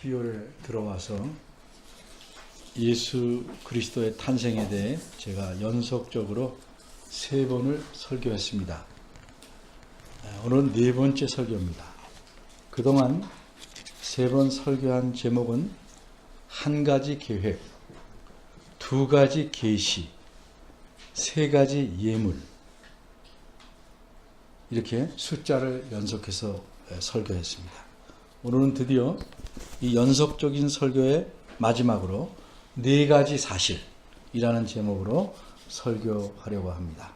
12월에 들어와서 예수 그리스도의 탄생에 대해 제가 연속적으로 3번을 설교했습니다. 오늘은 4번째 설교입니다. 그동안 3번 설교한 제목은 한 가지 계획, 2가지 계시, 3가지 예물, 이렇게 숫자를 연속해서 설교했습니다. 오늘은 드디어 이 연속적인 설교의 마지막으로 4가지 사실이라는 제목으로 설교하려고 합니다.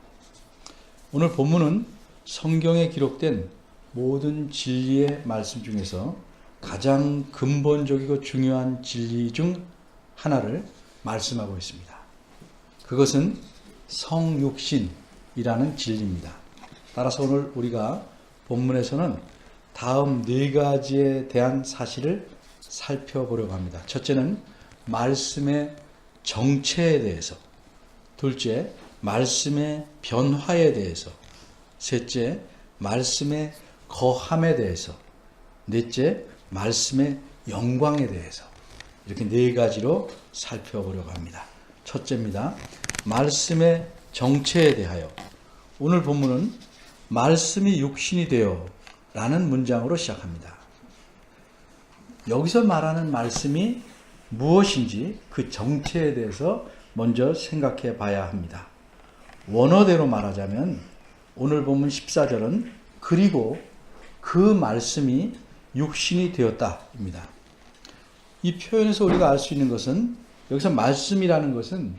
오늘 본문은 성경에 기록된 모든 진리의 말씀 중에서 가장 근본적이고 중요한 진리 중 하나를 말씀하고 있습니다. 그것은 성육신이라는 진리입니다. 따라서 오늘 우리가 본문에서는 다음 4가지에 대한 사실을 살펴보려고 합니다. 첫째는 말씀의 정체에 대해서, 둘째 말씀의 변화에 대해서, 셋째 말씀의 거함에 대해서, 넷째 말씀의 영광에 대해서, 이렇게 4가지로 살펴보려고 합니다. 첫째입니다. 말씀의 정체에 대하여. 오늘 본문은 말씀이 육신이 되어 라는 문장으로 시작합니다. 여기서 말하는 말씀이 무엇인지 그 정체에 대해서 먼저 생각해 봐야 합니다. 원어대로 말하자면 오늘 본문 14절은 그리고 그 말씀이 육신이 되었다입니다. 이 표현에서 우리가 알 수 있는 것은 여기서 말씀이라는 것은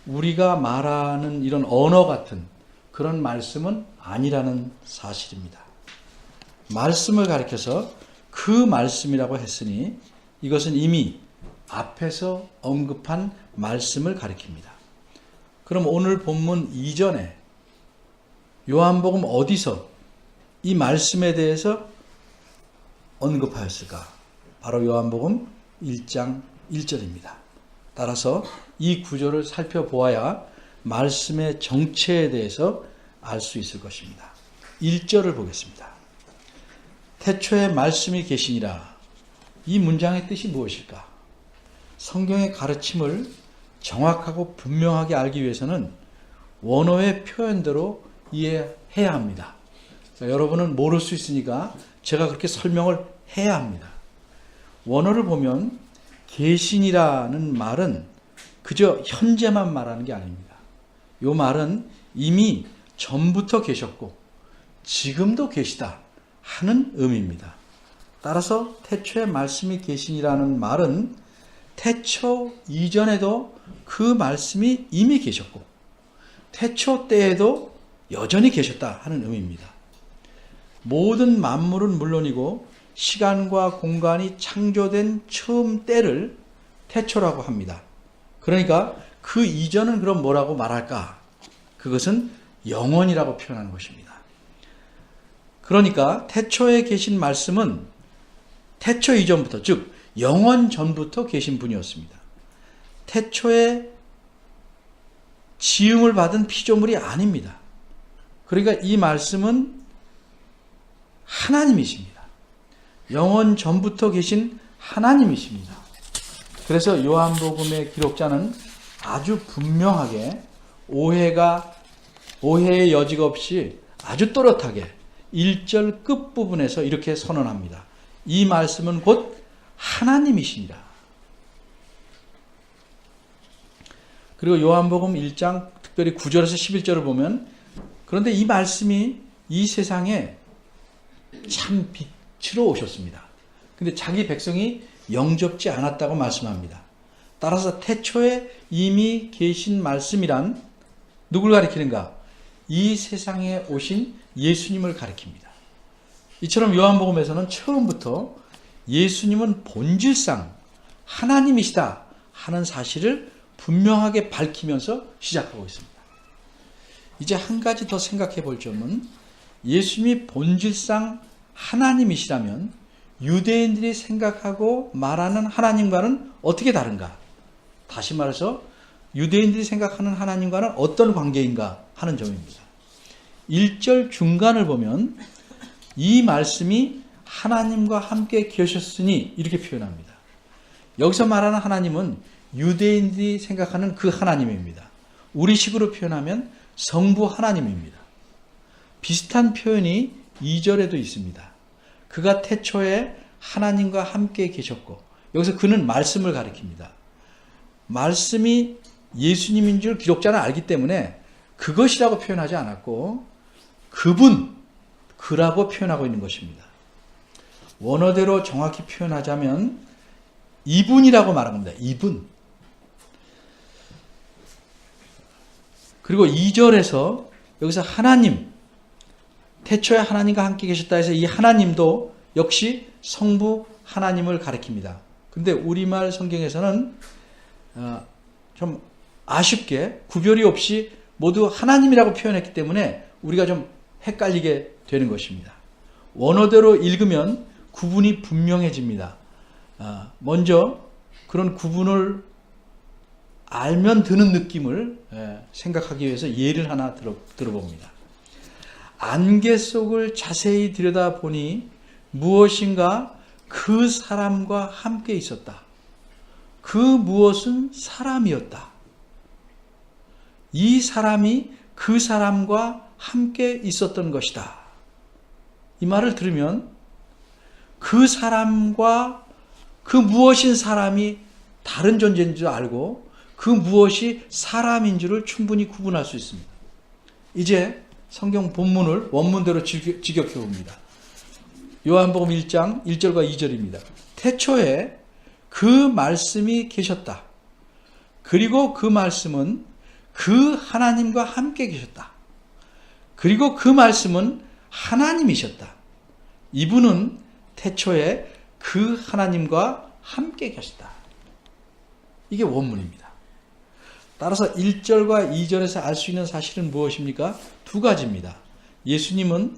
우리가 말하는 이런 언어 같은 그런 말씀은 아니라는 사실입니다. 말씀을 가리켜서 그 말씀이라고 했으니 이것은 이미 앞에서 언급한 말씀을 가리킵니다. 그럼 오늘 본문 이전에 요한복음 어디서 이 말씀에 대해서 언급하였을까? 바로 요한복음 1장 1절입니다. 따라서 이 구절을 살펴보아야 말씀의 정체에 대해서 알 수 있을 것입니다. 1절을 보겠습니다. 태초에 말씀이 계시니라. 이 문장의 뜻이 무엇일까? 성경의 가르침을 정확하고 분명하게 알기 위해서는 원어의 표현대로 이해해야 합니다. 자, 여러분은 모를 수 있으니까 제가 그렇게 설명을 해야 합니다. 원어를 보면 계시니라는 말은 그저 현재만 말하는 게 아닙니다. 이 말은 이미 전부터 계셨고 지금도 계시다 하는 의미입니다. 따라서 태초에 말씀이 계시니라는 말은 태초 이전에도 그 말씀이 이미 계셨고 태초 때에도 여전히 계셨다 하는 의미입니다. 모든 만물은 물론이고 시간과 공간이 창조된 처음 때를 태초라고 합니다. 그러니까 그 이전은 그럼 뭐라고 말할까? 그것은 영원이라고 표현하는 것입니다. 그러니까 태초에 계신 말씀은 태초 이전부터, 즉 영원 전부터 계신 분이었습니다. 태초에 지음을 받은 피조물이 아닙니다. 그러니까 이 말씀은 하나님이십니다. 영원 전부터 계신 하나님이십니다. 그래서 요한복음의 기록자는 아주 분명하게 오해의 여지가 없이 아주 또렷하게 1절 끝부분에서 이렇게 선언합니다. 이 말씀은 곧 하나님이시니라. 그리고 요한복음 1장 특별히 9절에서 11절을 보면 그런데 이 말씀이 이 세상에 참 빛으로 오셨습니다. 근데 자기 백성이 영접지 않았다고 말씀합니다. 따라서 태초에 이미 계신 말씀이란 누굴 가리키는가? 이 세상에 오신 예수님을 가리킵니다. 이처럼 요한복음에서는 처음부터 예수님은 본질상 하나님이시다 하는 사실을 분명하게 밝히면서 시작하고 있습니다. 이제 한 가지 더 생각해 볼 점은 예수님이 본질상 하나님이시라면 유대인들이 생각하고 말하는 하나님과는 어떻게 다른가? 다시 말해서 유대인들이 생각하는 하나님과는 어떤 관계인가 하는 점입니다. 1절 중간을 보면 이 말씀이 하나님과 함께 계셨으니 이렇게 표현합니다. 여기서 말하는 하나님은 유대인들이 생각하는 그 하나님입니다. 우리식으로 표현하면 성부 하나님입니다. 비슷한 표현이 2절에도 있습니다. 그가 태초에 하나님과 함께 계셨고, 여기서 그는 말씀을 가리킵니다. 말씀이 예수님인 줄 기록자는 알기 때문에 그것이라고 표현하지 않았고 그분, 그라고 표현하고 있는 것입니다. 원어대로 정확히 표현하자면 이분이라고 말한 겁니다. 이분. 그리고 2절에서 여기서 하나님, 태초에 하나님과 함께 계셨다 해서 이 하나님도 역시 성부 하나님을 가리킵니다. 근데 우리말 성경에서는 좀 아쉽게 구별이 없이 모두 하나님이라고 표현했기 때문에 우리가 좀 헷갈리게 되는 것입니다. 원어대로 읽으면 구분이 분명해집니다. 먼저 그런 구분을 알면 드는 느낌을 생각하기 위해서 예를 하나 들어봅니다. 안개 속을 자세히 들여다보니 무엇인가 그 사람과 함께 있었다. 그 무엇은 사람이었다. 이 사람이 그 사람과 함께 있었던 것이다. 이 말을 들으면 그 사람과 그 무엇인 사람이 다른 존재인 줄 알고 그 무엇이 사람인 줄을 충분히 구분할 수 있습니다. 이제 성경 본문을 원문대로 직역해 봅니다. 요한복음 1장 1절과 2절입니다. 태초에 그 말씀이 계셨다. 그리고 그 말씀은 그 하나님과 함께 계셨다. 그리고 그 말씀은 하나님이셨다. 이분은 태초에 그 하나님과 함께 계셨다. 이게 원문입니다. 따라서 1절과 2절에서 알 수 있는 사실은 무엇입니까? 두 가지입니다. 예수님은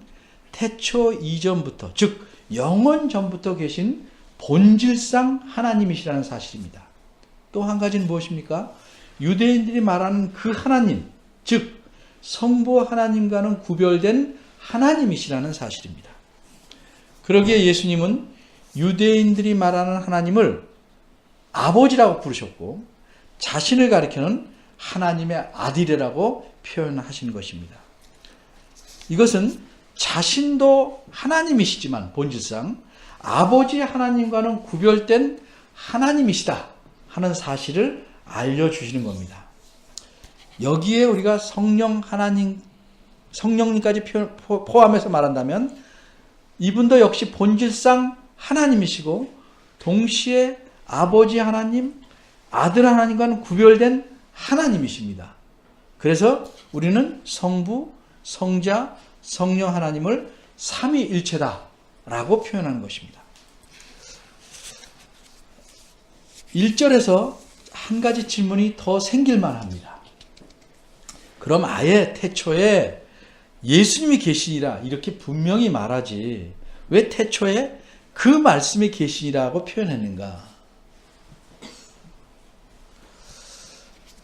태초 이전부터, 즉 영원 전부터 계신 본질상 하나님이시라는 사실입니다. 또 한 가지는 무엇입니까? 유대인들이 말하는 그 하나님, 즉 성부 하나님과는 구별된 하나님이시라는 사실입니다. 그러기에 예수님은 유대인들이 말하는 하나님을 아버지라고 부르셨고 자신을 가리키는 하나님의 아들이라고 표현하신 것입니다. 이것은 자신도 하나님이시지만 본질상 아버지 하나님과는 구별된 하나님이시다 하는 사실을 알려주시는 겁니다. 여기에 우리가 성령님까지 포함해서 말한다면 이분도 역시 본질상 하나님이시고 동시에 아버지 하나님, 아들 하나님과는 구별된 하나님이십니다. 그래서 우리는 성부, 성자, 성령 하나님을 삼위일체다라고 표현하는 것입니다. 1절에서 한 가지 질문이 더 생길만 합니다. 그럼 아예 태초에 예수님이 계시니라 이렇게 분명히 말하지 왜 태초에 그 말씀이 계시니라고 표현했는가?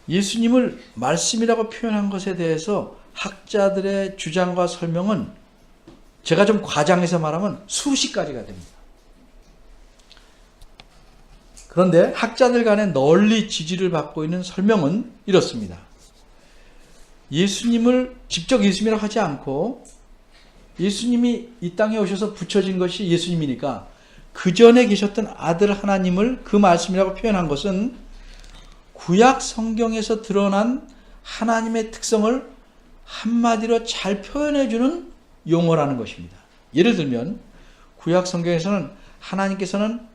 예수님을 말씀이라고 표현한 것에 대해서 학자들의 주장과 설명은 제가 좀 과장해서 말하면 수십 가지가 됩니다. 그런데 학자들 간에 널리 지지를 받고 있는 설명은 이렇습니다. 예수님을 직접 예수님이라고 하지 않고 예수님이 이 땅에 오셔서 붙여진 것이 예수님이니까 그 전에 계셨던 아들 하나님을 그 말씀이라고 표현한 것은 구약 성경에서 드러난 하나님의 특성을 한마디로 잘 표현해주는 용어라는 것입니다. 예를 들면 구약 성경에서는 하나님께서는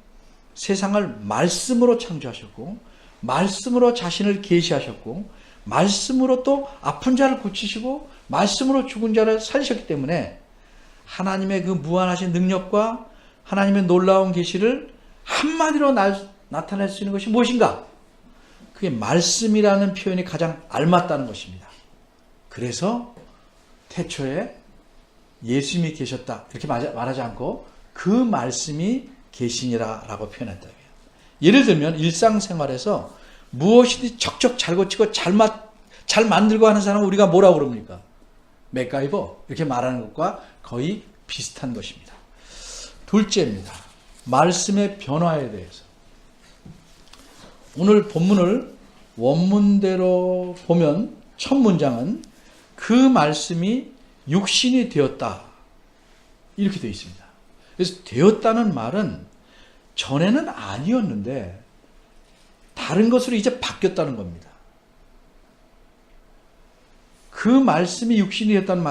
세상을 말씀으로 창조하셨고 말씀으로 자신을 계시하셨고 말씀으로 또 아픈 자를 고치시고 말씀으로 죽은 자를 살리셨기 때문에 하나님의 그 무한하신 능력과 하나님의 놀라운 계시를 한마디로 나타낼 수 있는 것이 무엇인가? 그게 말씀이라는 표현이 가장 알맞다는 것입니다. 그래서 태초에 예수님이 계셨다 이렇게 말하지 않고 그 말씀이 계시니라라고 표현했다. 예를 들면 일상생활에서 무엇이든 척척 잘 고치고 잘 만들고 하는 사람은 우리가 뭐라고 그럽니까? 맥가이버 이렇게 말하는 것과 거의 비슷한 것입니다. 둘째입니다. 말씀의 변화에 대해서. 오늘 본문을 원문대로 보면 첫 문장은 그 말씀이 육신이 되었다 이렇게 되어 있습니다. 그래서 되었다는 말은 전에는 아니었는데 다른 것으로 이제 바뀌었다는 겁니다. 그 말씀이 육신이 되었다는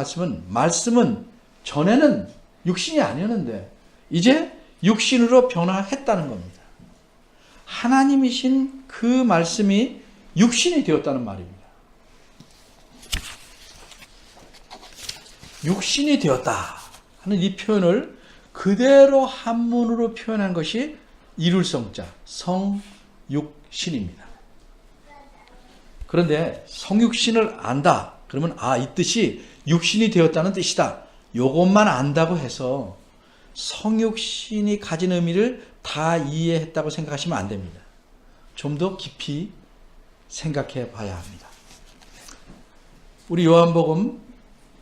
말씀은 전에는 육신이 아니었는데 이제 육신으로 변화했다는 겁니다. 하나님이신 그 말씀이 육신이 되었다는 말입니다. 육신이 되었다 하는 이 표현을 그대로 한문으로 표현한 것이 이룰성자, 성육신입니다. 그런데 성육신을 안다. 그러면 이 뜻이 육신이 되었다는 뜻이다. 요것만 안다고 해서 성육신이 가진 의미를 다 이해했다고 생각하시면 안 됩니다. 좀 더 깊이 생각해 봐야 합니다. 우리 요한복음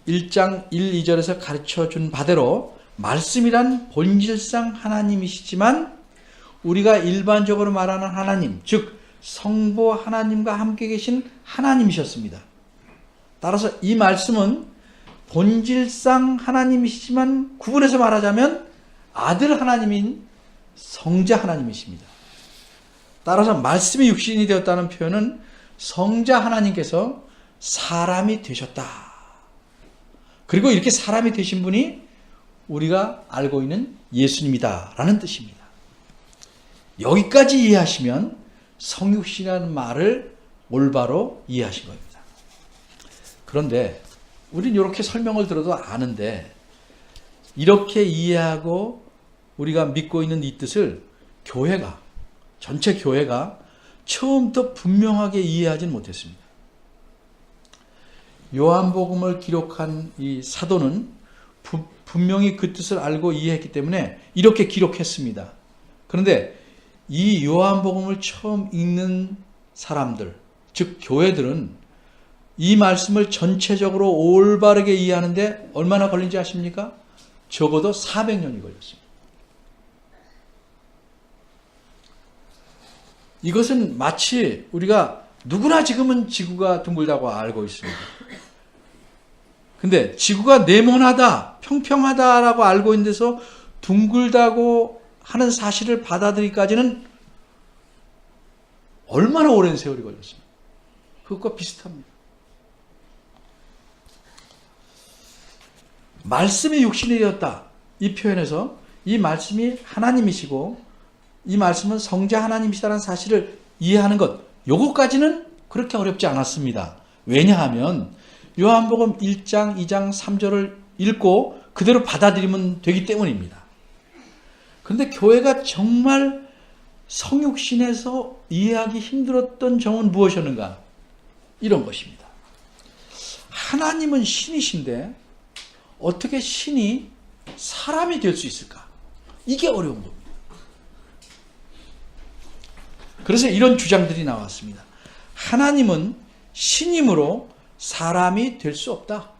1장 1, 2절에서 가르쳐 준 바대로 말씀이란 본질상 하나님이시지만 우리가 일반적으로 말하는 하나님, 즉 성부 하나님과 함께 계신 하나님이셨습니다. 따라서 이 말씀은 본질상 하나님이시지만 구분해서 말하자면 아들 하나님인 성자 하나님이십니다. 따라서 말씀이 육신이 되었다는 표현은 성자 하나님께서 사람이 되셨다. 그리고 이렇게 사람이 되신 분이 우리가 알고 있는 예수님이다 라는 뜻입니다. 여기까지 이해하시면 성육신이라는 말을 올바로 이해하신 겁니다. 그런데 우린 이렇게 설명을 들어도 아는데 이렇게 이해하고 우리가 믿고 있는 이 뜻을 전체 교회가 처음부터 분명하게 이해하지는 못했습니다. 요한복음을 기록한 이 사도는 분명히 그 뜻을 알고 이해했기 때문에 이렇게 기록했습니다. 그런데 이 요한복음을 처음 읽는 사람들, 즉 교회들은 이 말씀을 전체적으로 올바르게 이해하는데 얼마나 걸린지 아십니까? 적어도 400년이 걸렸습니다. 이것은 마치 우리가 누구나 지금은 지구가 둥글다고 알고 있습니다. 근데 지구가 네모나다, 평평하다라고 알고 있는 데서 둥글다고 하는 사실을 받아들이기까지는 얼마나 오랜 세월이 걸렸습니까? 그것과 비슷합니다. 말씀이 육신이 되었다. 이 표현에서 이 말씀이 하나님이시고 이 말씀은 성자 하나님이시다는 사실을 이해하는 것, 요거까지는 그렇게 어렵지 않았습니다. 왜냐하면 요한복음 1장, 2장, 3절을 읽고 그대로 받아들이면 되기 때문입니다. 그런데 교회가 정말 성육신에서 이해하기 힘들었던 점은 무엇이었는가? 이런 것입니다. 하나님은 신이신데 어떻게 신이 사람이 될 수 있을까? 이게 어려운 겁니다. 그래서 이런 주장들이 나왔습니다. 하나님은 신이므로 사람이 될 수 없다.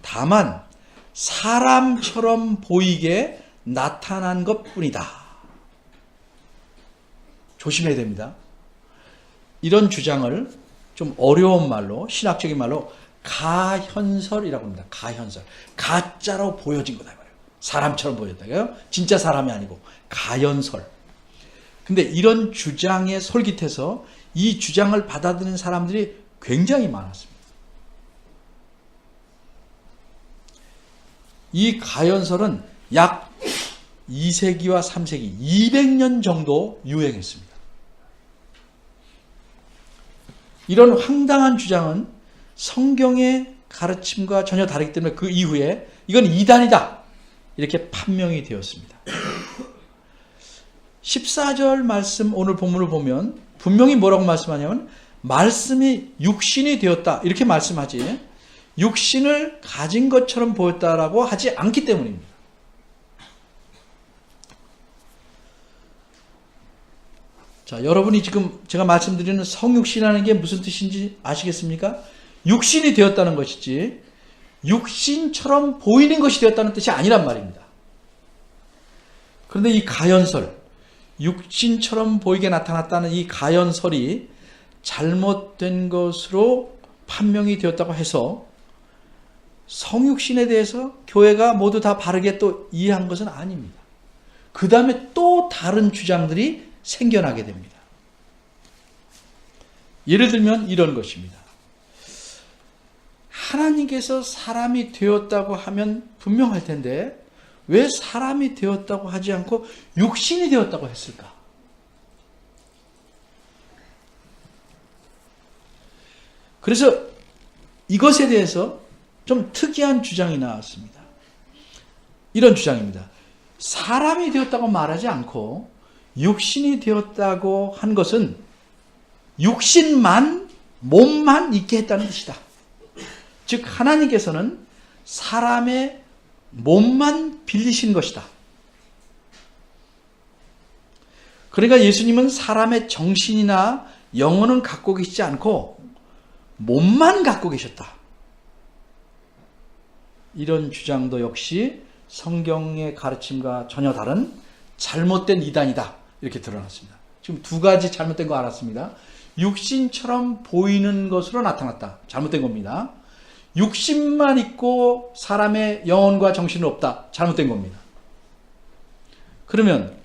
다만 사람처럼 보이게 나타난 것뿐이다. 조심해야 됩니다. 이런 주장을 좀 어려운 말로, 신학적인 말로 가현설이라고 합니다. 가현설. 가짜로 보여진 거다. 사람처럼 보였다고요? 진짜 사람이 아니고 가현설. 근데 이런 주장에 솔깃해서 이 주장을 받아들이는 사람들이 굉장히 많았습니다. 이 가현설은 약 2세기와 3세기, 200년 정도 유행했습니다. 이런 황당한 주장은 성경의 가르침과 전혀 다르기 때문에 그 이후에 이건 이단이다 이렇게 판명이 되었습니다. 14절 말씀 오늘 본문을 보면 분명히 뭐라고 말씀하냐면 말씀이 육신이 되었다 이렇게 말씀하지 육신을 가진 것처럼 보였다라고 하지 않기 때문입니다. 자, 여러분이 지금 제가 말씀드리는 성육신이라는 게 무슨 뜻인지 아시겠습니까? 육신이 되었다는 것이지 육신처럼 보이는 것이 되었다는 뜻이 아니란 말입니다. 그런데 이 가현설, 육신처럼 보이게 나타났다는 이 가연설이 잘못된 것으로 판명이 되었다고 해서 성육신에 대해서 교회가 모두 다 바르게 또 이해한 것은 아닙니다. 그 다음에 또 다른 주장들이 생겨나게 됩니다. 예를 들면 이런 것입니다. 하나님께서 사람이 되었다고 하면 분명할 텐데 왜 사람이 되었다고 하지 않고 육신이 되었다고 했을까? 그래서 이것에 대해서 좀 특이한 주장이 나왔습니다. 이런 주장입니다. 사람이 되었다고 말하지 않고 육신이 되었다고 한 것은 육신만, 몸만 있게 했다는 뜻이다. 즉 하나님께서는 사람의 몸만 빌리신 것이다. 그러니까 예수님은 사람의 정신이나 영혼은 갖고 계시지 않고 몸만 갖고 계셨다. 이런 주장도 역시 성경의 가르침과 전혀 다른 잘못된 이단이다. 이렇게 드러났습니다. 지금 두 가지 잘못된 거 알았습니다. 육신처럼 보이는 것으로 나타났다. 잘못된 겁니다. 육신만 있고 사람의 영혼과 정신은 없다. 잘못된 겁니다. 그러면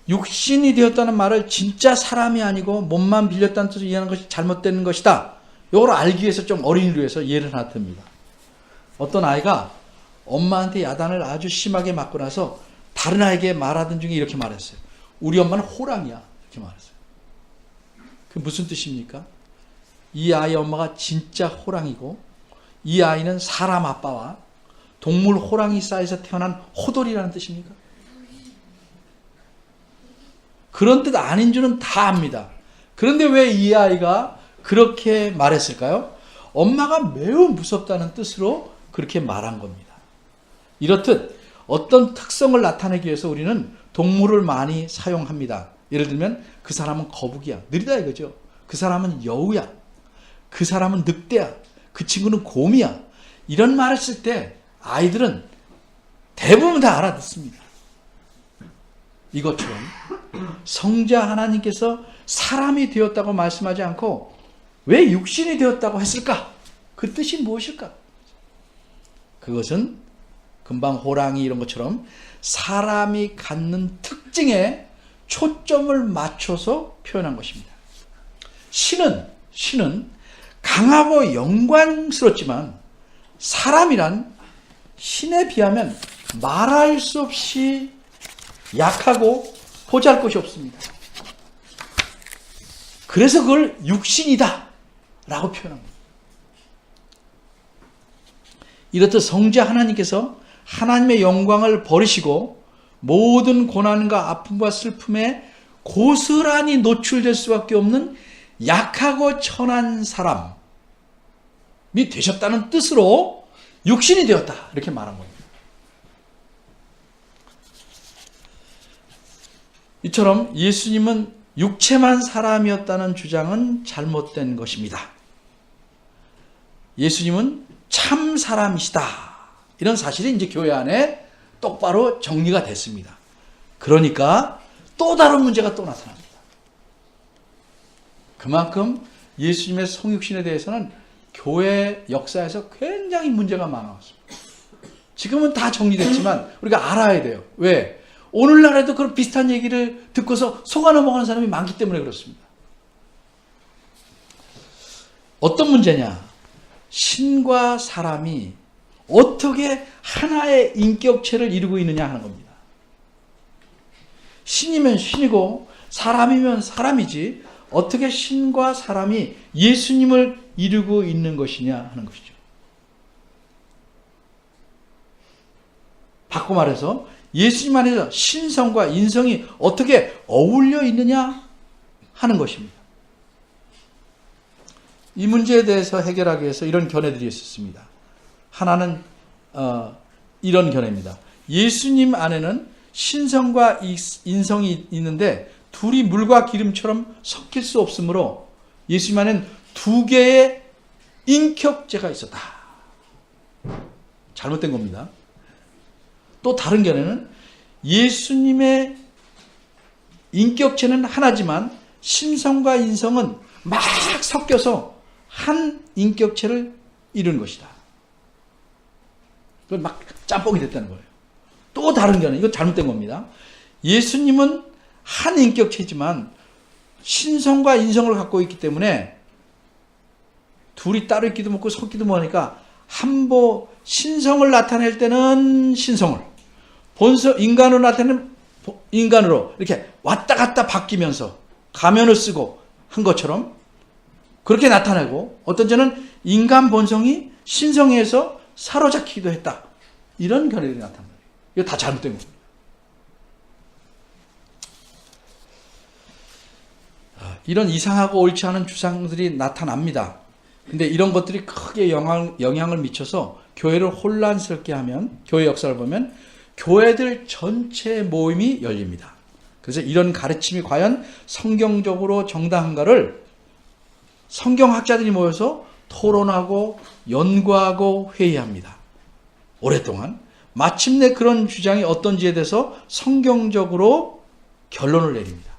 육신이 되었다는 말을 진짜 사람이 아니고 몸만 빌렸다는 뜻으로 이해하는 것이 잘못된 것이다. 이걸 알기 위해서 좀 어린이로 해서 예를 하나 듭니다. 어떤 아이가 엄마한테 야단을 아주 심하게 맞고 나서 다른 아이에게 말하던 중에 이렇게 말했어요. 우리 엄마는 호랑이야. 이렇게 말했어요. 그게 무슨 뜻입니까? 이 아이의 엄마가 진짜 호랑이고 이 아이는 사람 아빠와 동물 호랑이 사이에서 태어난 호돌이라는 뜻입니까? 그런 뜻 아닌 줄은 다 압니다. 그런데 왜 이 아이가 그렇게 말했을까요? 엄마가 매우 무섭다는 뜻으로 그렇게 말한 겁니다. 이렇듯 어떤 특성을 나타내기 위해서 우리는 동물을 많이 사용합니다. 예를 들면 그 사람은 거북이야. 느리다 이거죠. 그 사람은 여우야. 그 사람은 늑대야. 그 친구는 곰이야. 이런 말을 쓸 때 아이들은 대부분 다 알아듣습니다. 이것처럼 성자 하나님께서 사람이 되었다고 말씀하지 않고 왜 육신이 되었다고 했을까? 그 뜻이 무엇일까? 그것은 금방 호랑이 이런 것처럼 사람이 갖는 특징에 초점을 맞춰서 표현한 것입니다. 신은 강하고 영광스럽지만 사람이란 신에 비하면 말할 수 없이 약하고 보잘것이 없습니다. 그래서 그걸 육신이다 라고 표현합니다. 이렇듯 성자 하나님께서 하나님의 영광을 버리시고 모든 고난과 아픔과 슬픔에 고스란히 노출될 수밖에 없는 약하고 천한 사람이 되셨다는 뜻으로 육신이 되었다 이렇게 말한 겁니다. 이처럼 예수님은 육체만 사람이었다는 주장은 잘못된 것입니다. 예수님은 참 사람이시다. 이런 사실이 이제 교회 안에 똑바로 정리가 됐습니다. 그러니까 또 다른 문제가 또 나타납니다. 그만큼 예수님의 성육신에 대해서는 교회 역사에서 굉장히 문제가 많았습니다. 지금은 다 정리됐지만 우리가 알아야 돼요. 왜? 오늘날에도 그런 비슷한 얘기를 듣고서 속아 넘어가는 사람이 많기 때문에 그렇습니다. 어떤 문제냐? 신과 사람이 어떻게 하나의 인격체를 이루고 있느냐 하는 겁니다. 신이면 신이고 사람이면 사람이지 어떻게 신과 사람이 예수님을 이루고 있는 것이냐 하는 것이죠. 바꿔 말해서 예수님 안에서 신성과 인성이 어떻게 어울려 있느냐 하는 것입니다. 이 문제에 대해서 해결하기 위해서 이런 견해들이 있었습니다. 하나는 이런 견해입니다. 예수님 안에는 신성과 인성이 있는데 둘이 물과 기름처럼 섞일 수 없으므로 예수님 안에는 두 개의 인격체가 있었다. 잘못된 겁니다. 또 다른 견해는 예수님의 인격체는 하나지만 신성과 인성은 막 섞여서 한 인격체를 이룬 것이다. 그걸 막 짬뽕이 됐다는 거예요. 또 다른 게 아니라 이건 잘못된 겁니다. 예수님은 한 인격체지만 신성과 인성을 갖고 있기 때문에 둘이 따로 있기도 먹고 섞기도 뭐하니까 신성을 나타낼 때는 신성을, 인간으로 나타내는 인간으로 이렇게 왔다 갔다 바뀌면서 가면을 쓰고 한 것처럼 그렇게 나타내고, 어떤 때는 인간 본성이 신성에서 사로잡히기도 했다. 이런 결론이 나타납니다. 이거 다 잘못된 겁니다. 이런 이상하고 옳지 않은 주장들이 나타납니다. 근데 이런 것들이 크게 영향을 미쳐서 교회를 혼란스럽게 하면, 교회 역사를 보면 교회들 전체 모임이 열립니다. 그래서 이런 가르침이 과연 성경적으로 정당한가를 성경학자들이 모여서 토론하고 연구하고 회의합니다. 오랫동안. 마침내 그런 주장이 어떤지에 대해서 성경적으로 결론을 내립니다.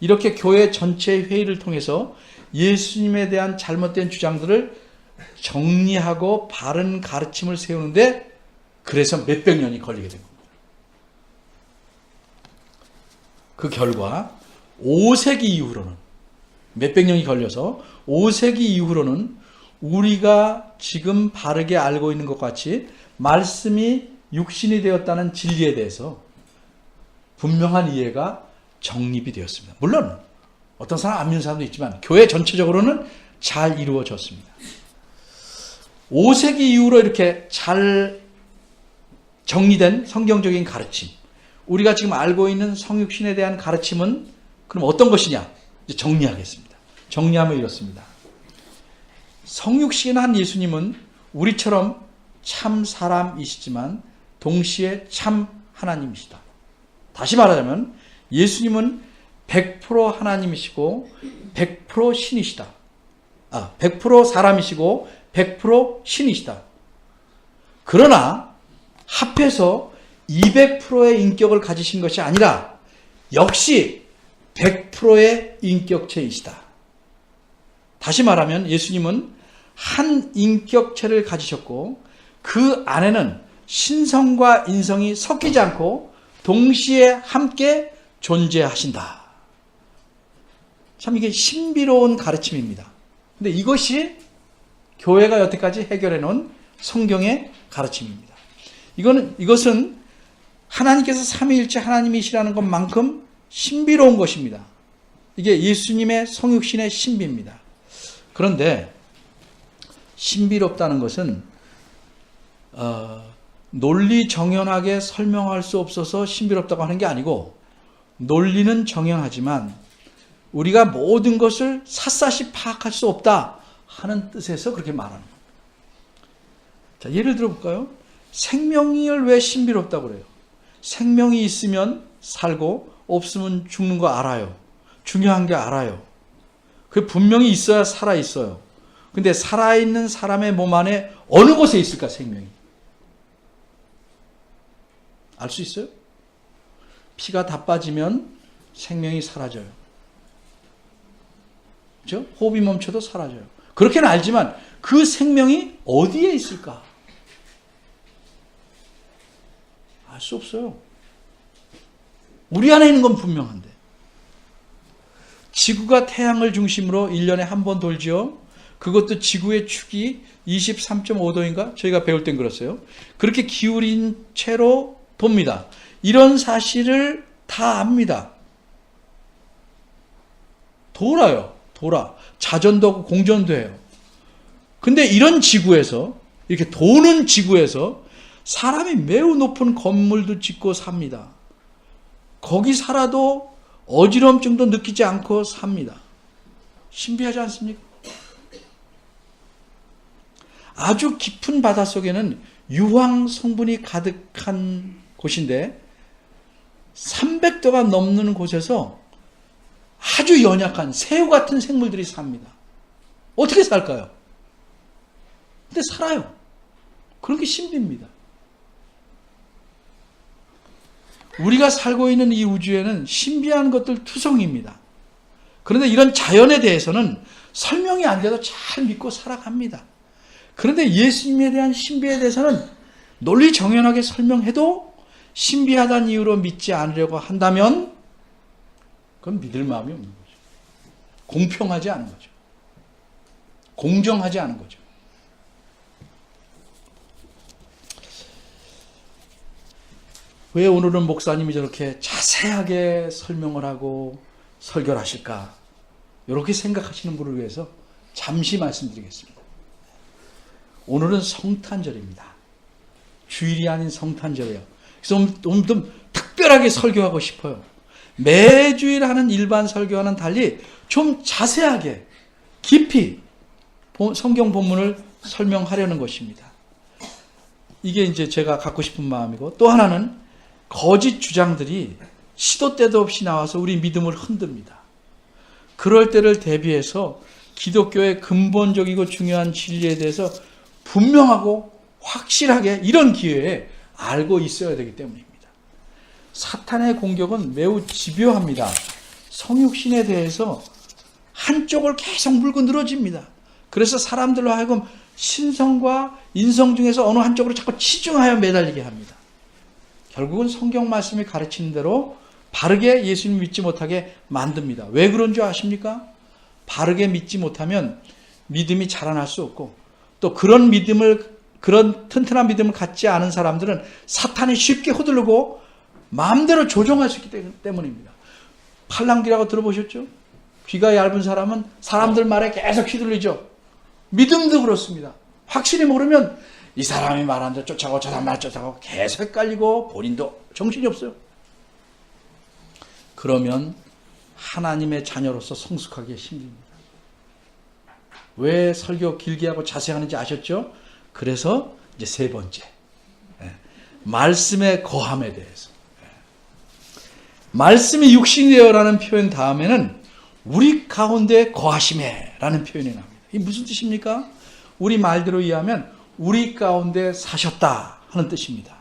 이렇게 교회 전체의 회의를 통해서 예수님에 대한 잘못된 주장들을 정리하고 바른 가르침을 세우는데 그래서 몇백 년이 걸리게 된 겁니다. 그 결과 5세기 이후로는, 몇백 년이 걸려서 5세기 이후로는 우리가 지금 바르게 알고 있는 것 같이 말씀이 육신이 되었다는 진리에 대해서 분명한 이해가 정립이 되었습니다. 물론 어떤 사람 안 믿는 사람도 있지만 교회 전체적으로는 잘 이루어졌습니다. 5세기 이후로 이렇게 잘 정리된 성경적인 가르침, 우리가 지금 알고 있는 성육신에 대한 가르침은 그럼 어떤 것이냐? 이제 정리하겠습니다. 정리하면 이렇습니다. 성육신한 예수님은 우리처럼 참 사람이시지만 동시에 참 하나님이시다. 다시 말하자면 예수님은 100% 하나님이시고 100% 신이시다. 100% 사람이시고 100% 신이시다. 그러나 합해서 200%의 인격을 가지신 것이 아니라 역시 100%의 인격체이시다. 다시 말하면 예수님은 한 인격체를 가지셨고 그 안에는 신성과 인성이 섞이지 않고 동시에 함께 존재하신다. 참 이게 신비로운 가르침입니다. 근데 이것이 교회가 여태까지 해결해 놓은 성경의 가르침입니다. 이것은 하나님께서 삼위일체 하나님이시라는 것만큼 신비로운 것입니다. 이게 예수님의 성육신의 신비입니다. 그런데 신비롭다는 것은 논리 정연하게 설명할 수 없어서 신비롭다고 하는 게 아니고, 논리는 정연하지만 우리가 모든 것을 샅샅이 파악할 수 없다 하는 뜻에서 그렇게 말하는 겁니다. 자, 예를 들어 볼까요? 생명을 왜 신비롭다고 그래요? 생명이 있으면 살고 없으면 죽는 거 알아요. 중요한 게 알아요. 그 분명히 있어야 살아 있어요. 근데 살아있는 사람의 몸 안에 어느 곳에 있을까, 생명이? 알 수 있어요? 피가 다 빠지면 생명이 사라져요. 그렇죠? 호흡이 멈춰도 사라져요. 그렇게는 알지만 그 생명이 어디에 있을까? 알 수 없어요. 우리 안에 있는 건 분명한데. 지구가 태양을 중심으로 1년에 한 번 돌지요. 그것도 지구의 축이 23.5도인가? 저희가 배울 땐 그랬어요. 그렇게 기울인 채로 돕니다. 이런 사실을 다 압니다. 돌아요. 돌아. 자전도 하고 공전도 해요. 근데 이런 지구에서, 이렇게 도는 지구에서 사람이 매우 높은 건물도 짓고 삽니다. 거기 살아도 어지럼증도 느끼지 않고 삽니다. 신비하지 않습니까? 아주 깊은 바닷속에는 유황 성분이 가득한 곳인데 300도가 넘는 곳에서 아주 연약한 새우 같은 생물들이 삽니다. 어떻게 살까요? 근데 살아요. 그런 게 신비입니다. 우리가 살고 있는 이 우주에는 신비한 것들 투성입니다. 그런데 이런 자연에 대해서는 설명이 안 돼도 잘 믿고 살아갑니다. 그런데 예수님에 대한 신비에 대해서는 논리 정연하게 설명해도 신비하다는 이유로 믿지 않으려고 한다면 그건 믿을 마음이 없는 거죠. 공평하지 않은 거죠. 공정하지 않은 거죠. 왜 오늘은 목사님이 저렇게 자세하게 설명을 하고 설교를 하실까? 이렇게 생각하시는 분을 위해서 잠시 말씀드리겠습니다. 오늘은 성탄절입니다. 주일이 아닌 성탄절이에요. 그래서 좀 특별하게 설교하고 싶어요. 매주일 하는 일반 설교와는 달리 좀 자세하게 깊이 성경 본문을 설명하려는 것입니다. 이게 이제 제가 갖고 싶은 마음이고, 또 하나는 거짓 주장들이 시도 때도 없이 나와서 우리 믿음을 흔듭니다. 그럴 때를 대비해서 기독교의 근본적이고 중요한 진리에 대해서 분명하고 확실하게 이런 기회에 알고 있어야 되기 때문입니다. 사탄의 공격은 매우 집요합니다. 성육신에 대해서 한쪽을 계속 물고 늘어집니다. 그래서 사람들로 하여금 신성과 인성 중에서 어느 한쪽으로 자꾸 치중하여 매달리게 합니다. 결국은 성경 말씀이 가르치는 대로 바르게 예수님 믿지 못하게 만듭니다. 왜 그런 줄 아십니까? 바르게 믿지 못하면 믿음이 자라날 수 없고, 또 그런 튼튼한 믿음을 갖지 않은 사람들은 사탄이 쉽게 휘두르고 마음대로 조종할 수 있기 때문입니다. 팔랑귀라고 들어보셨죠? 귀가 얇은 사람은 사람들 말에 계속 휘둘리죠. 믿음도 그렇습니다. 확실히 모르면 이 사람이 말한 대 쫓아가고 저 사람 말 쫓아가고 계속 헷갈리고 본인도 정신이 없어요. 그러면 하나님의 자녀로서 성숙하기 힘듭니다. 왜 설교 길게 하고 자세히 하는지 아셨죠? 그래서 이제 세 번째, 말씀의 거함에 대해서. 말씀이 육신이 되어라는 표현 다음에는 우리 가운데 거하심에 라는 표현이 나옵니다. 이게 무슨 뜻입니까? 우리 말대로 이해하면 우리 가운데 사셨다 하는 뜻입니다.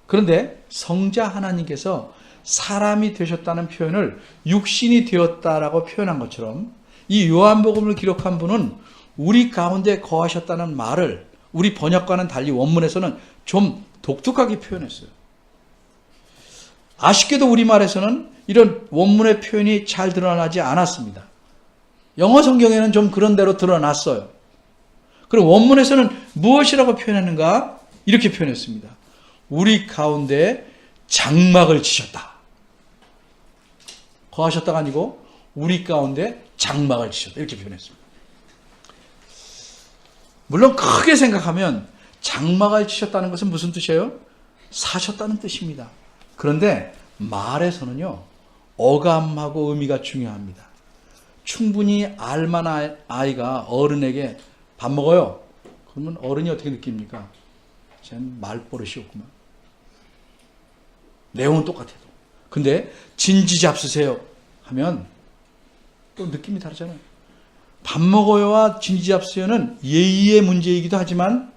그런데 성자 하나님께서 사람이 되셨다는 표현을 육신이 되었다라고 표현한 것처럼 이 요한복음을 기록한 분은 우리 가운데 거하셨다는 말을 우리 번역과는 달리 원문에서는 좀 독특하게 표현했어요. 아쉽게도 우리말에서는 이런 원문의 표현이 잘 드러나지 않았습니다. 영어 성경에는 좀 그런 대로 드러났어요. 그리고 원문에서는 무엇이라고 표현했는가? 이렇게 표현했습니다. 우리 가운데 장막을 치셨다. 거하셨다가 아니고 우리 가운데 장막을 치셨다. 이렇게 표현했습니다. 물론 크게 생각하면 장막을 치셨다는 것은 무슨 뜻이에요? 사셨다는 뜻입니다. 그런데 말에서는요, 어감하고 의미가 중요합니다. 충분히 알만한 아이가 어른에게 밥 먹어요. 그러면 어른이 어떻게 느낍니까? 쟤는 말버릇이 없구만. 내용은 똑같아도. 근데 진지 잡수세요 하면 또 느낌이 다르잖아요. 밥 먹어요와 진지 잡수요는 예의의 문제이기도 하지만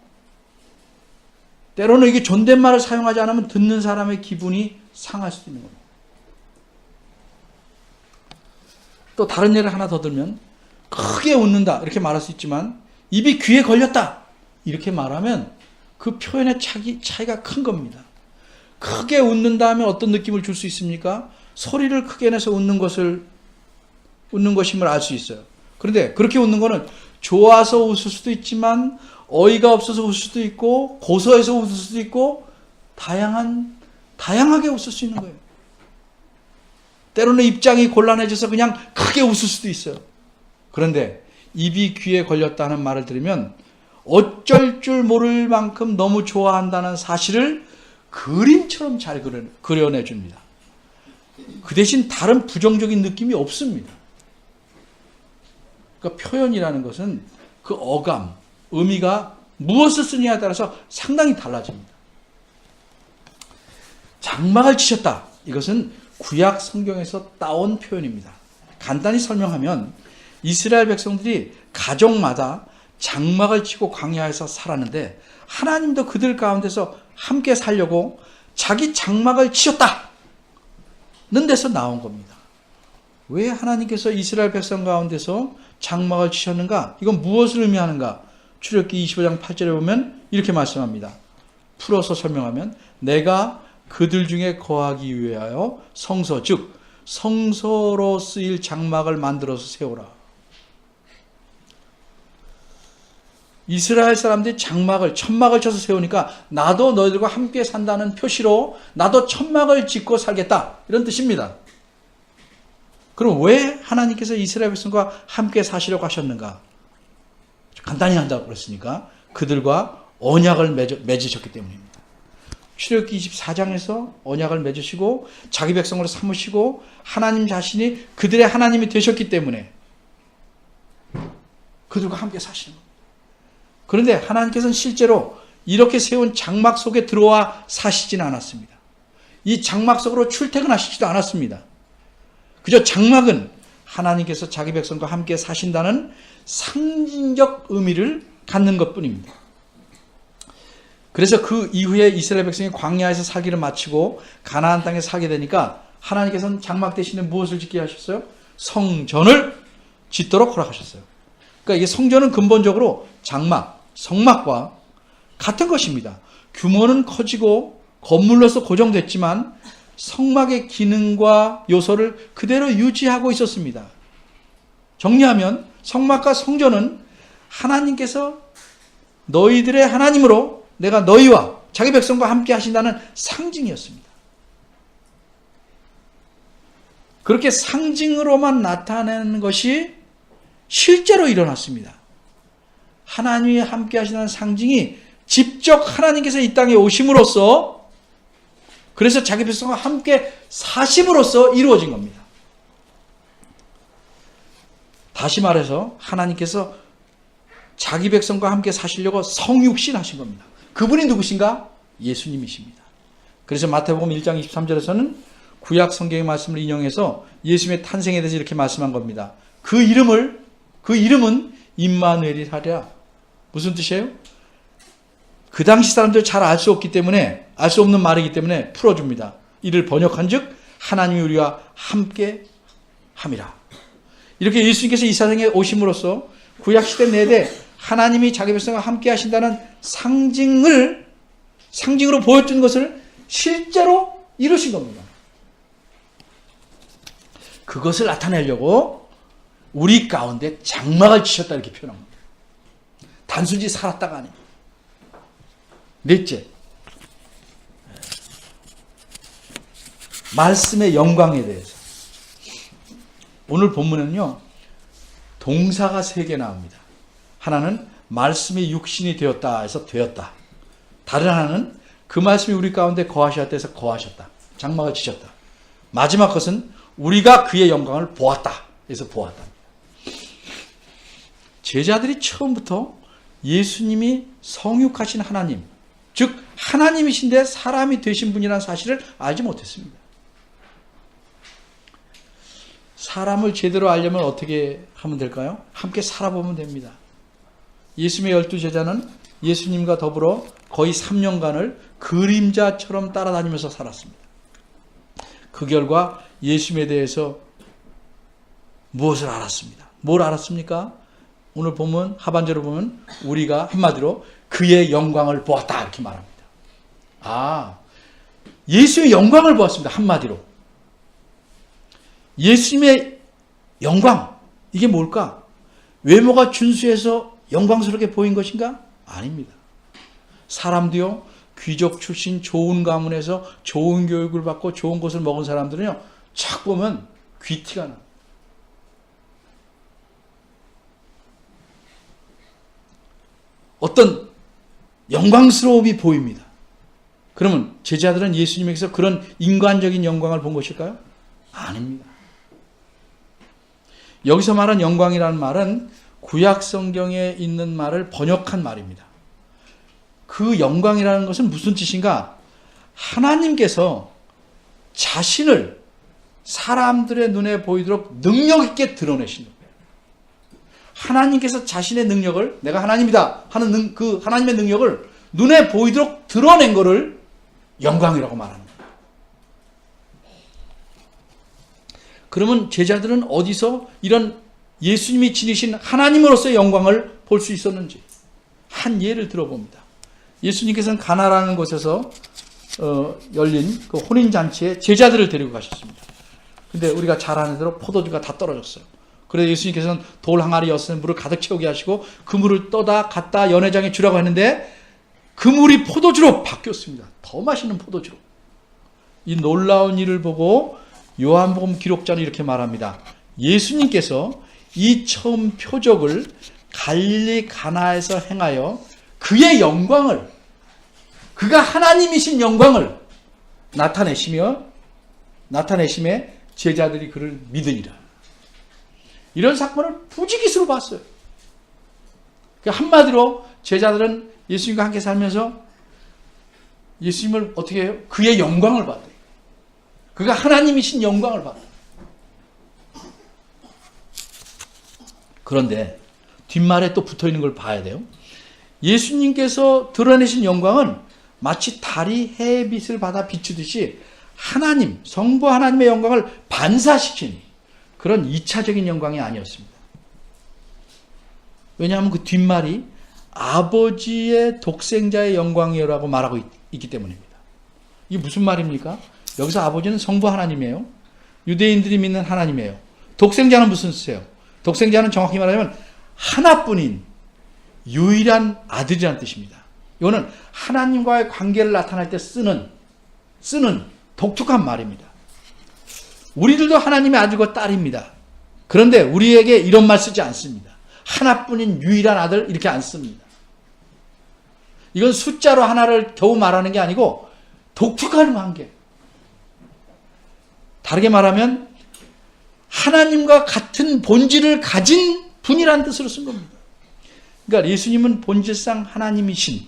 때로는 이게 존댓말을 사용하지 않으면 듣는 사람의 기분이 상할 수도 있는 겁니다. 또 다른 예를 하나 더 들면 크게 웃는다 이렇게 말할 수 있지만 입이 귀에 걸렸다 이렇게 말하면 그 표현의 차이가 큰 겁니다. 크게 웃는다 하면 어떤 느낌을 줄 수 있습니까? 소리를 크게 내서 웃는 것임을 알 수 있어요. 그런데 그렇게 웃는 거는 좋아서 웃을 수도 있지만 어이가 없어서 웃을 수도 있고 고소해서 웃을 수도 있고 다양하게 웃을 수 있는 거예요. 때로는 입장이 곤란해져서 그냥 크게 웃을 수도 있어요. 그런데 입이 귀에 걸렸다는 말을 들으면 어쩔 줄 모를 만큼 너무 좋아한다는 사실을 그림처럼 잘 그려내줍니다. 그 대신 다른 부정적인 느낌이 없습니다. 그러니까 표현이라는 것은 그 어감, 의미가 무엇을 쓰느냐에 따라서 상당히 달라집니다. 장막을 치셨다. 이것은 구약 성경에서 따온 표현입니다. 간단히 설명하면 이스라엘 백성들이 가족마다 장막을 치고 광야에서 살았는데 하나님도 그들 가운데서 함께 살려고 자기 장막을 치셨다는 데서 나온 겁니다. 왜 하나님께서 이스라엘 백성 가운데서 장막을 치셨는가? 이건 무엇을 의미하는가? 출애굽기 25장 8절에 보면 이렇게 말씀합니다. 풀어서 설명하면 내가 그들 중에 거하기 위하여 성소, 즉 성소로 쓰일 장막을 만들어서 세우라. 이스라엘 사람들이 장막을, 천막을 쳐서 세우니까 나도 너희들과 함께 산다는 표시로 나도 천막을 짓고 살겠다, 이런 뜻입니다. 그럼 왜 하나님께서 이스라엘 백성과 함께 사시려고 하셨는가? 간단히 한다고 그랬으니까 그들과 언약을 맺으셨기 때문입니다. 출애굽기 24장에서 언약을 맺으시고 자기 백성으로 삼으시고 하나님 자신이 그들의 하나님이 되셨기 때문에 그들과 함께 사시는 겁니다. 그런데 하나님께서는 실제로 이렇게 세운 장막 속에 들어와 사시지는 않았습니다. 이 장막 속으로 출퇴근하시지도 않았습니다. 그저 장막은 하나님께서 자기 백성과 함께 사신다는 상징적 의미를 갖는 것뿐입니다. 그래서 그 이후에 이스라엘 백성이 광야에서 살기를 마치고 가나안 땅에 살게 되니까 하나님께서는 장막 대신에 무엇을 짓게 하셨어요? 성전을 짓도록 허락하셨어요. 그러니까 이게 성전은 근본적으로 장막, 성막과 같은 것입니다. 규모는 커지고 건물로서 고정됐지만 성막의 기능과 요소를 그대로 유지하고 있었습니다. 정리하면 성막과 성전은 하나님께서 너희들의 하나님으로 내가 너희와 자기 백성과 함께 하신다는 상징이었습니다. 그렇게 상징으로만 나타내는 것이 실제로 일어났습니다. 하나님이 함께 하시는 상징이 직접 하나님께서 이 땅에 오심으로써, 그래서 자기 백성과 함께 사심으로써 이루어진 겁니다. 다시 말해서 하나님께서 자기 백성과 함께 사시려고 성육신 하신 겁니다. 그분이 누구신가? 예수님이십니다. 그래서 마태복음 1장 23절에서는 구약 성경의 말씀을 인용해서 예수님의 탄생에 대해서 이렇게 말씀한 겁니다. 그 이름은 임마누엘이 하리라. 무슨 뜻이에요? 그 당시 사람들 잘 알 수 없기 때문에, 알 수 없는 말이기 때문에 풀어줍니다. 이를 번역한 즉 하나님이 우리와 함께 함이라. 이렇게 예수님께서 이 세상에 오심으로써 구약시대 내내 하나님이 자기 백성과 함께 하신다는 상징으로 보여준 것을 실제로 이루신 겁니다. 그것을 나타내려고 우리 가운데 장막을 치셨다, 이렇게 표현한 겁니다. 단순히 살았다가 아닙니다. 넷째, 말씀의 영광에 대해서. 오늘 본문에는요, 동사가 3개 나옵니다. 하나는 말씀이 육신이 되었다 해서 되었다. 다른 하나는 그 말씀이 우리 가운데 거하셨다 해서 거하셨다. 장막을 치셨다. 마지막 것은 우리가 그의 영광을 보았다 해서 보았다. 제자들이 처음부터 예수님이 성육하신 하나님, 즉 하나님이신데 사람이 되신 분이라는 사실을 알지 못했습니다. 사람을 제대로 알려면 어떻게 하면 될까요? 함께 살아보면 됩니다. 예수님의 12제자는 예수님과 더불어 거의 3년간을 그림자처럼 따라다니면서 살았습니다. 그 결과 예수님에 대해서 무엇을 알았습니다? 뭘 알았습니까? 오늘 보면, 하반절을 보면 우리가 한마디로 그의 영광을 보았다, 이렇게 말합니다. 예수의 영광을 보았습니다. 한마디로. 예수님의 영광, 이게 뭘까? 외모가 준수해서 영광스럽게 보인 것인가? 아닙니다. 사람도요, 귀족 출신 좋은 가문에서 좋은 교육을 받고 좋은 것을 먹은 사람들은요, 착 보면 귀티가 나. 어떤 영광스러움이 보입니다. 그러면 제자들은 예수님에게서 그런 인간적인 영광을 본 것일까요? 아닙니다. 여기서 말한 영광이라는 말은 구약 성경에 있는 말을 번역한 말입니다. 그 영광이라는 것은 무슨 뜻인가? 하나님께서 자신을 사람들의 눈에 보이도록 능력 있게 드러내신 거예요. 하나님께서 자신의 능력을, 내가 하나님이다 하는 그 하나님의 능력을 눈에 보이도록 드러낸 것을 영광이라고 말합니다. 그러면 제자들은 어디서 이런 예수님이 지니신 하나님으로서의 영광을 볼 수 있었는지 한 예를 들어봅니다. 예수님께서는 가나라는 곳에서 열린 그 혼인잔치에 제자들을 데리고 가셨습니다. 근데 우리가 잘 아는 대로 포도주가 다 떨어졌어요. 그래서 예수님께서는 돌 항아리 6에 물을 가득 채우게 하시고 그 물을 떠다 갖다 연회장에 주라고 했는데 그 물이 포도주로 바뀌었습니다. 더 맛있는 포도주로. 이 놀라운 일을 보고 요한복음 기록자는 이렇게 말합니다. 예수님께서 이 처음 표적을 갈릴리 가나에서 행하여 그의 영광을, 그가 하나님이신 영광을 나타내심에 제자들이 그를 믿으리라. 이런 사건을 부지기수로 봤어요. 한마디로 제자들은 예수님과 함께 살면서 예수님을 어떻게 해요? 그의 영광을 받아요. 그가 하나님이신 영광을 받아요. 그런데 뒷말에 또 붙어있는 걸 봐야 돼요. 예수님께서 드러내신 영광은 마치 달이 해의 빛을 받아 비추듯이 하나님, 성부 하나님의 영광을 반사시킨 그런 2차적인 영광이 아니었습니다. 왜냐하면 그 뒷말이 아버지의 독생자의 영광이라고 말하고 있기 때문입니다. 이게 무슨 말입니까? 여기서 아버지는 성부 하나님이에요. 유대인들이 믿는 하나님이에요. 독생자는 무슨 뜻이에요? 독생자는 정확히 말하면 하나뿐인 유일한 아들이라는 뜻입니다. 이거는 하나님과의 관계를 나타낼 때 쓰는 독특한 말입니다. 우리들도 하나님의 아들과 딸입니다. 그런데 우리에게 이런 말 쓰지 않습니다. 하나뿐인 유일한 아들 이렇게 안 씁니다. 이건 숫자로 하나를 겨우 말하는 게 아니고 독특한 관계. 다르게 말하면 하나님과 같은 본질을 가진 분이라는 뜻으로 쓴 겁니다. 그러니까 예수님은 본질상 하나님이신,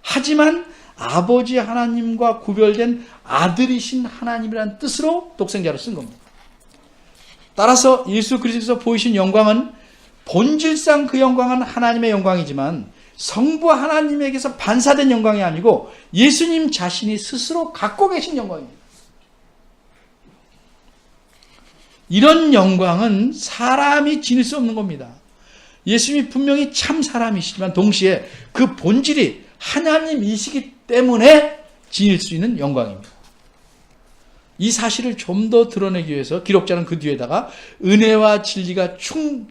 하지만 아버지 하나님과 구별된 아들이신 하나님이라는 뜻으로 독생자로 쓴 겁니다. 따라서 예수 그리스도에서 보이신 영광은 본질상 그 영광은 하나님의 영광이지만 성부 하나님에게서 반사된 영광이 아니고 예수님 자신이 스스로 갖고 계신 영광입니다. 이런 영광은 사람이 지닐 수 없는 겁니다. 예수님이 분명히 참 사람이시지만 동시에 그 본질이 하나님이시기 때문에 지닐 수 있는 영광입니다. 이 사실을 좀 더 드러내기 위해서 기록자는 그 뒤에다가 은혜와 진리가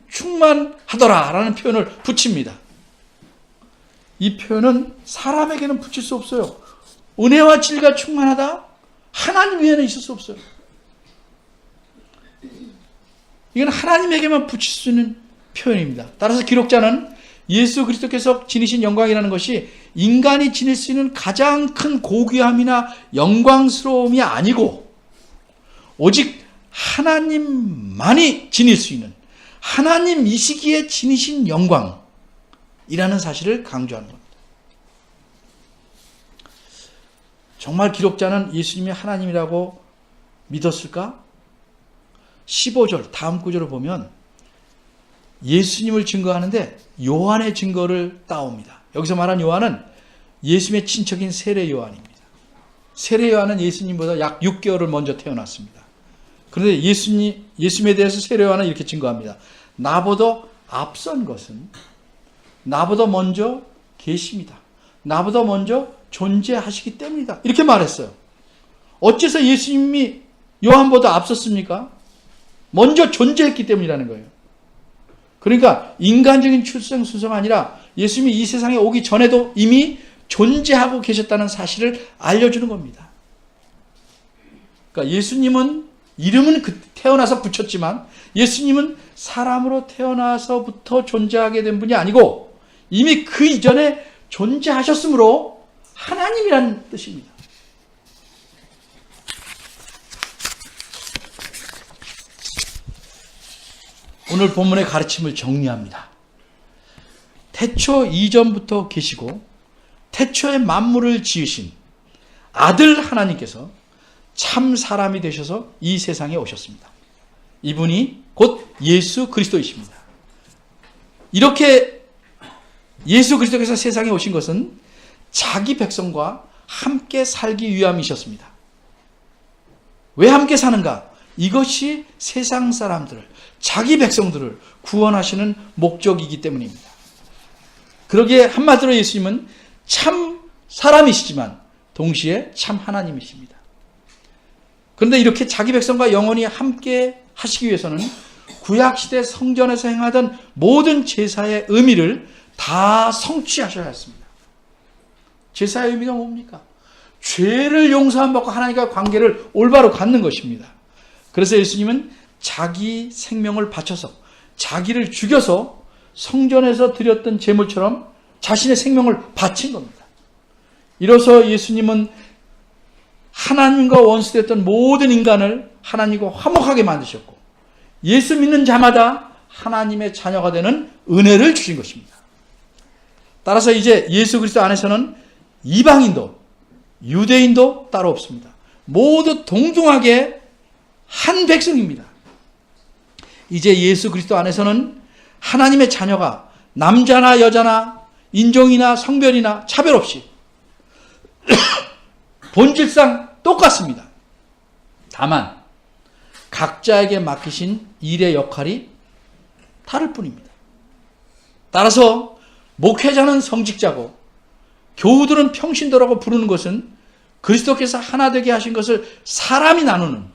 충만하더라라는 표현을 붙입니다. 이 표현은 사람에게는 붙일 수 없어요. 은혜와 진리가 충만하다? 하나님 외에는 있을 수 없어요. 이건 하나님에게만 붙일 수 있는 표현입니다. 따라서 기록자는 예수 그리스도께서 지니신 영광이라는 것이 인간이 지닐 수 있는 가장 큰 고귀함이나 영광스러움이 아니고 오직 하나님만이 지닐 수 있는 하나님이시기에 지니신 영광이라는 사실을 강조하는 겁니다. 정말 기록자는 예수님이 하나님이라고 믿었을까? 15절 다음 구절을 보면 예수님을 증거하는데 요한의 증거를 따옵니다. 여기서 말한 요한은 예수님의 친척인 세례 요한입니다. 세례 요한은 예수님보다 약 6개월을 먼저 태어났습니다. 그런데 예수님에 대해서 세례 요한은 이렇게 증거합니다. 나보다 앞선 것은 나보다 먼저 계십니다. 나보다 먼저 존재하시기 때문이다. 이렇게 말했어요. 어째서 예수님이 요한보다 앞섰습니까? 먼저 존재했기 때문이라는 거예요. 그러니까 인간적인 출생 순서가 아니라 예수님이 이 세상에 오기 전에도 이미 존재하고 계셨다는 사실을 알려주는 겁니다. 그러니까 예수님은 이름은 태어나서 붙였지만 예수님은 사람으로 태어나서부터 존재하게 된 분이 아니고 이미 그 이전에 존재하셨으므로 하나님이라는 뜻입니다. 오늘 본문의 가르침을 정리합니다. 태초 이전부터 계시고 태초에 만물을 지으신 아들 하나님께서 참 사람이 되셔서 이 세상에 오셨습니다. 이분이 곧 예수 그리스도이십니다. 이렇게 예수 그리스도께서 세상에 오신 것은 자기 백성과 함께 살기 위함이셨습니다. 왜 함께 사는가? 이것이 세상 사람들을, 자기 백성들을 구원하시는 목적이기 때문입니다. 그러기에 한마디로 예수님은 참 사람이시지만 동시에 참 하나님이십니다. 그런데 이렇게 자기 백성과 영원히 함께 하시기 위해서는 구약시대 성전에서 행하던 모든 제사의 의미를 다 성취하셔야 했습니다. 제사의 의미가 뭡니까? 죄를 용서함 받고 하나님과 관계를 올바로 갖는 것입니다. 그래서 예수님은 자기 생명을 바쳐서, 자기를 죽여서 성전에서 드렸던 제물처럼 자신의 생명을 바친 겁니다. 이로써 예수님은 하나님과 원수됐던 모든 인간을 하나님과 화목하게 만드셨고, 예수 믿는 자마다 하나님의 자녀가 되는 은혜를 주신 것입니다. 따라서 이제 예수 그리스도 안에서는 이방인도 유대인도 따로 없습니다. 모두 동등하게 한 백성입니다. 이제 예수 그리스도 안에서는 하나님의 자녀가 남자나 여자나 인종이나 성별이나 차별 없이 본질상 똑같습니다. 다만 각자에게 맡기신 일의 역할이 다를 뿐입니다. 따라서 목회자는 성직자고 교우들은 평신도라고 부르는 것은 그리스도께서 하나 되게 하신 것을 사람이 나누는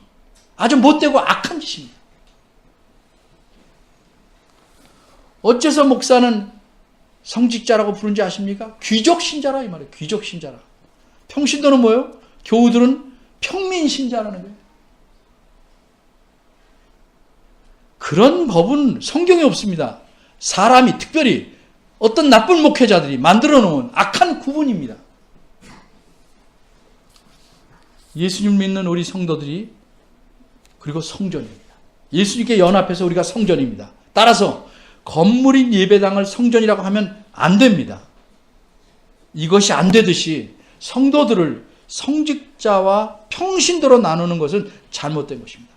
아주 못되고 악한 짓입니다. 어째서 목사는 성직자라고 부른지 아십니까? 귀족 신자라 이 말이에요. 귀족 신자라. 평신도는 뭐예요? 교우들은 평민 신자라는 거예요. 그런 법은 성경에 없습니다. 사람이, 특별히 어떤 나쁜 목회자들이 만들어 놓은 악한 구분입니다. 예수님 믿는 우리 성도들이, 그리고 성전입니다. 예수님께 연합해서 우리가 성전입니다. 따라서 건물인 예배당을 성전이라고 하면 안 됩니다. 이것이 안 되듯이 성도들을 성직자와 평신도로 나누는 것은 잘못된 것입니다.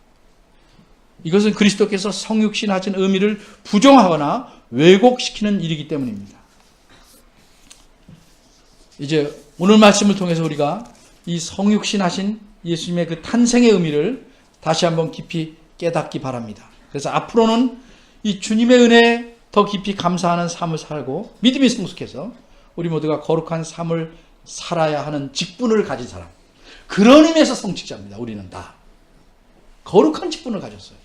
이것은 그리스도께서 성육신하신 의미를 부정하거나 왜곡시키는 일이기 때문입니다. 이제 오늘 말씀을 통해서 우리가 이 성육신하신 예수님의 그 탄생의 의미를 다시 한번 깊이 깨닫기 바랍니다. 그래서 앞으로는 이 주님의 은혜에 더 깊이 감사하는 삶을 살고 믿음이 성숙해서 우리 모두가 거룩한 삶을 살아야 하는 직분을 가진 사람, 그런 의미에서 성직자입니다. 우리는 다 거룩한 직분을 가졌어요.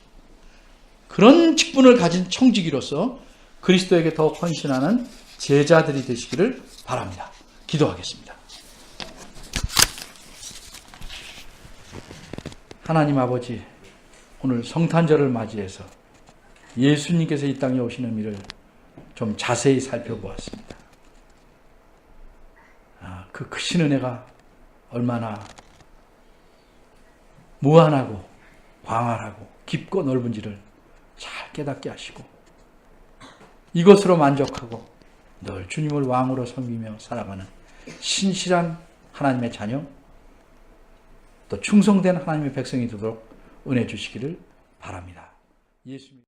그런 직분을 가진 청지기로서 그리스도에게 더 헌신하는 제자들이 되시기를 바랍니다. 기도하겠습니다. 하나님 아버지, 오늘 성탄절을 맞이해서 예수님께서 이 땅에 오신 의미를 좀 자세히 살펴보았습니다. 그 크신 은혜가 얼마나 무한하고 광활하고 깊고 넓은지를 잘 깨닫게 하시고, 이것으로 만족하고 늘 주님을 왕으로 섬기며 살아가는 신실한 하나님의 자녀, 또 충성된 하나님의 백성이 되도록 은혜 주시기를 바랍니다. 예수님.